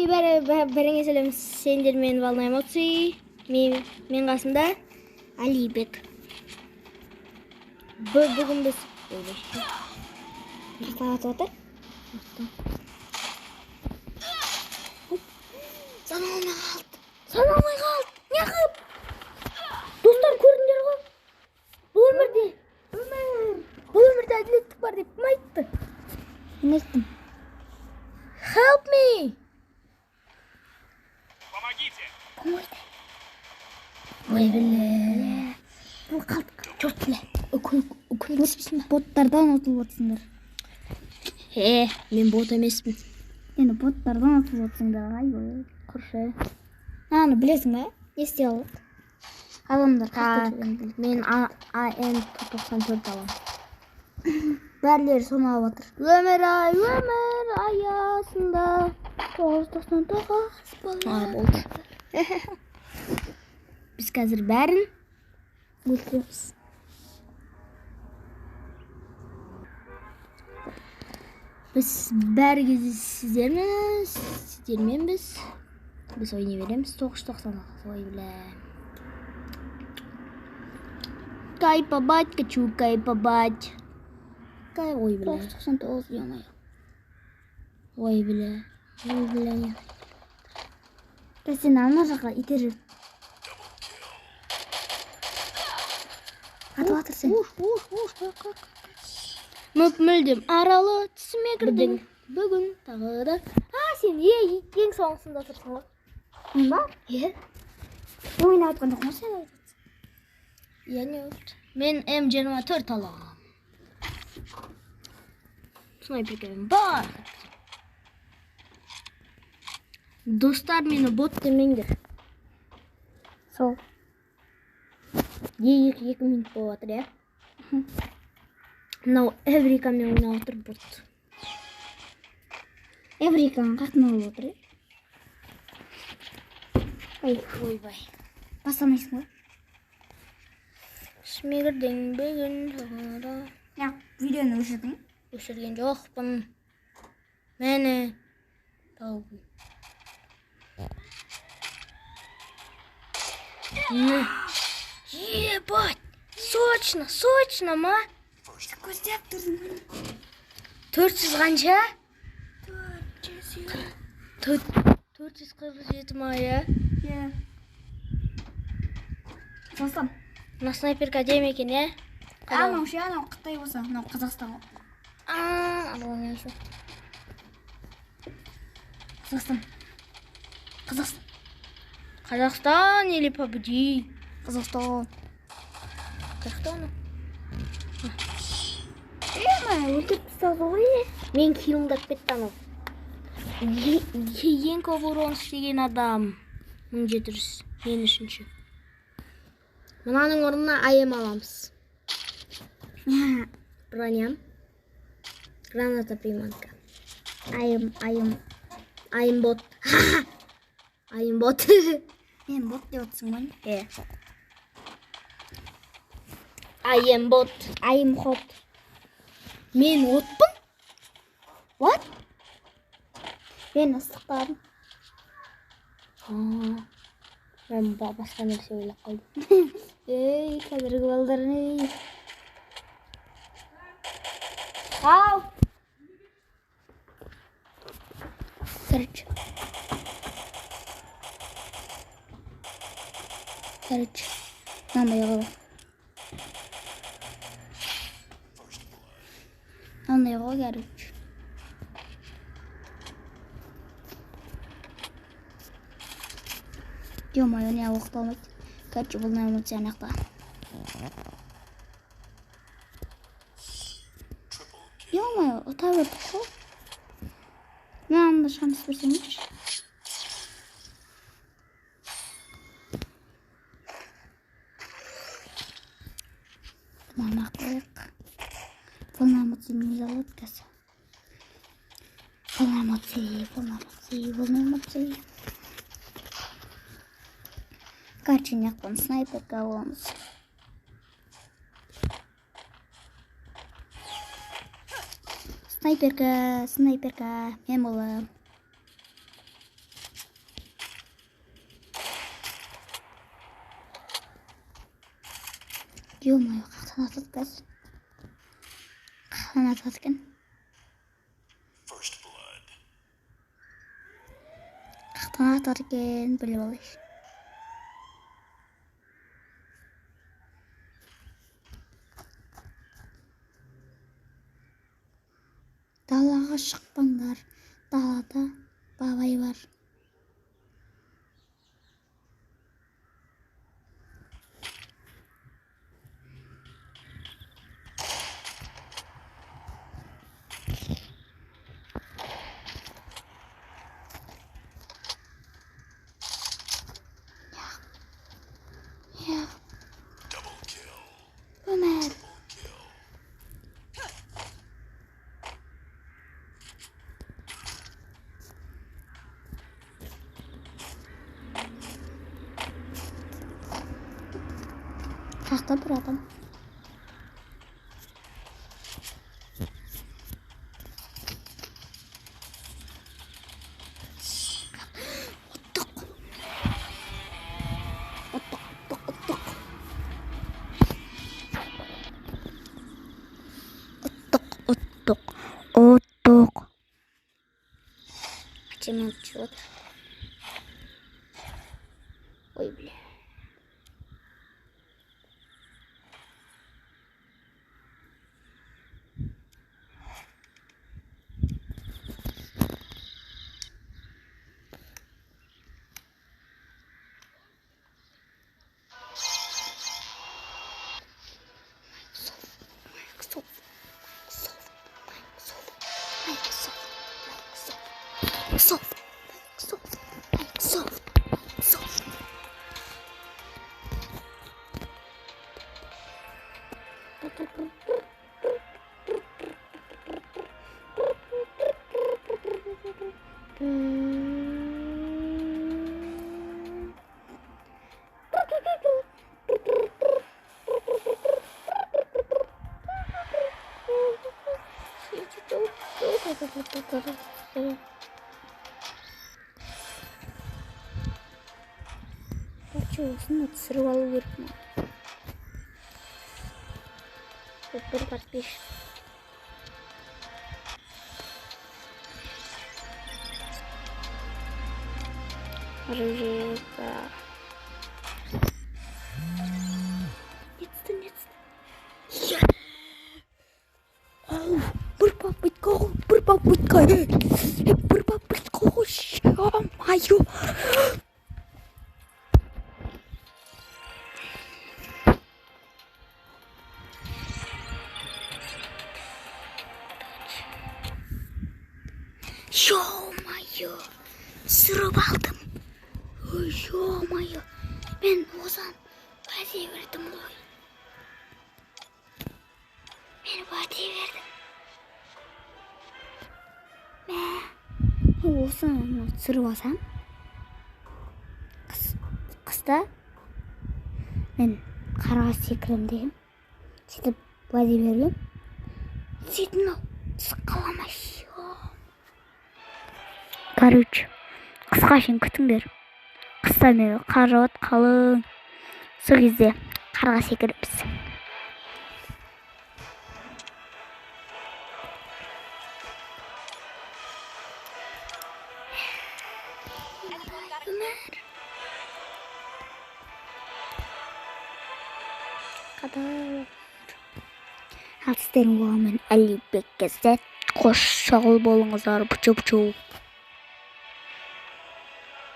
бәріңе сәлем, сендер мен волна эмоций. Мен қасында Алибек. Бүгін біз жасалатып отыр. Саналмай қалды. Неғып? Достар, көрдіңдер ғой? Бұл өмірде әділеттік бар деп кім айтты? Мен айттым. Help me! Помогите! Ой, біле. Бұл қалдық. Жұрт біле. Үкіл еспесін бе? Боттардан ұтылып отсыңдар. Мен бот емеспін. Енді боттардан ұтылып отсыңдар. Ай, құршы. Аны білесің бе? Не істей алады? Адамдар қақта жүрген білді. Мен АН-94 алам. Бәрлері соны алып отыр. Өмір аясында 999 болды. Біз қазір бәрін өлтіреміз. Біз бәрі кезде сіздермен біз ойнай береміз. 999 ой біле. Кайпабать, хочу кайпабать. Ой, бля. 999, ё-моё. Ой, бля. Сен ана жаққа итеріп. Атып атыр сен. Мүлдем аралы түсіме кірдің. Бүгін тағы да. Сен ең соңысында тұрсың ғой. Мен ба? Ойын айтқан жоқ ма сен айтып? Не өт? Мен М24 алам. Снайперкем бар. Достар, мені бот демеңдер. Сол. 2 минут болып отыр, е? Мынау Эврикамен ойнап отыр бот. Эвриканың қатын алып отыр, е? Ойбай. Басамайсың ғой? Смегірдің бүгін жағыра. Видеоны өшірдің? Өшірген жоқпын. Мені тауып. Ебать! Сочно, ма? Көздеп тұрдың. 400 қанша? 447 ма, е? Состам. Мына снайперка дем екен, е? Анау ше, анау Қытай болса, анау Қазақстан. Анау не ше? Қазақстан или победи? Қазақстан. Өлтіріп тастады ғой. Мен килімдап кетті анау. Ең көп урон істеген адам. 1700. Мен үшінші. Мынаның орнына айым аламыз. Броням. Граната приманка. Айым бот. Айым бот. Мен бот деп отсың ғой? Айым бот. Айым хот. Мен отпын? What? Мен ыстықтадым. Мен басқа нәрсе ойлап қалдым. Ей, қазіргі балдар не? Ау! Короче. Мама яғыла. Ана яғыла, короче. Ё-моё, не оқты алмайды. Короче, бұл не ұмытса анақта. Ё-моё, ұта бердік қой. Мен анда шанс берсем өтші. Мана қойық. Волна эмоций не залет кәсі. Волна эмоций. Короче, неқпен снайперка аламыз. Снайперка, мен болам. Ё-моё, қақтан атады қазір. Қақтан атады екен. Қақтан атады екен, біліп алайыншы. Далаға шықпаңдар. Далада бабай бар. Өмір. Жақта бір адам. Оттық. Қачамен ұтып отыр. Ой, бля. Soft. Осыны түсіріп алу керек ма? Бір подписчик. Рыжика. Нет. Ау, бір попытка. Ё-моё. Ё-моё, сырып алдым. Ё-моё, мен оған уәде бердім ғой. Мен уәде бердім. Осыны сырып алсам, қыста мен қарға секірем деген. Сөйтіп уәде бердім. Сөйтіп қаламай. Короче, қысқа шейін күтіңдер. Қыста мен қар жауады қалың. Сол кезде қарға секіреміз. Қадар. Ал сіздердің оған әлібек кезет. Қош шағыл болыңыздар. Бұчу.